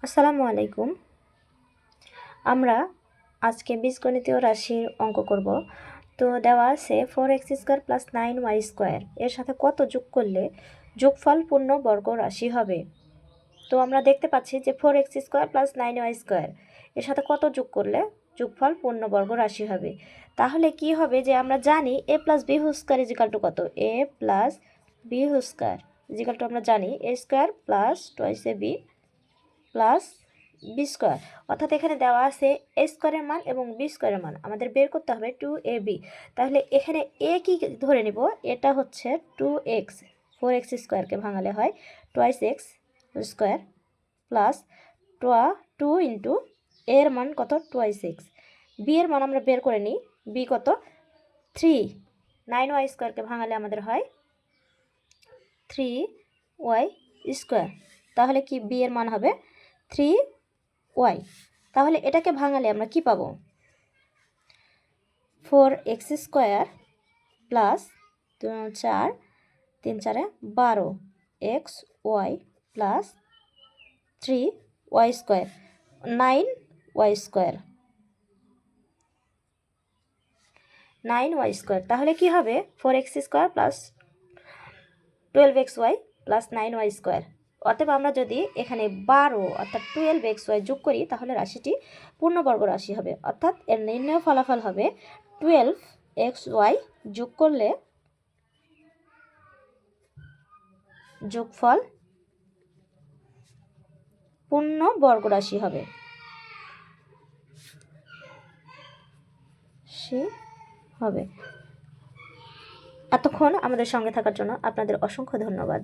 আসসালামু আলাইকুম। আমরা আজকে বীজগণিতীয় রাশির অঙ্ক করব। তো দেওয়া আছে 4x² + 9y² এর সাথে কত যোগ করলে যোগফল পূর্ণবর্গ রাশি হবে। তো আমরা দেখতে পাচ্ছি যে 4x² + 9y² এর সাথে কত যোগ করলে যোগফল পূর্ণবর্গ রাশি হবে। তাহলে কি হবে যে আমরা জানি a + b² = কত, a + b² আমরা জানি a² + 2ab প্লাস b², অর্থাৎ এখানে দেওয়া আছে a² এর মান এবং b² এর মান আমাদের বের করতে হবে 2ab। তাহলে এখানে a কি ধরে নিব, এটা হচ্ছে 2x, 4x² কে ভাঙালে হয় 2x² প্লাস 2 ইন্টু এর মান কত 2x, b এর মান আমরা বের করে নিই, b কত 3, 9y² কে ভাঙালে আমাদের হয় 3y²। তাহলে কি b এর মান হবে 3y। তাহলে এটাকে ভাঙালে আমরা কি পাবো, 4x² plus 4 3 4 12 xy plus 3y², 9y²। তাহলে কি হবে 4x² plus 12xy plus 9y²। অতএব আমরা যদি এখানে 12 অর্থাৎ 12xy যোগ করি তাহলে রাশিটি পূর্ণবর্গ রাশি হবে, অর্থাৎ এর নির্ণয় ফলাফল হবে 12xy যোগ করলে যোগফল পূর্ণবর্গ রাশি হবে। এতক্ষণ আমাদের সঙ্গে থাকার জন্য আপনাদের অসংখ্য ধন্যবাদ।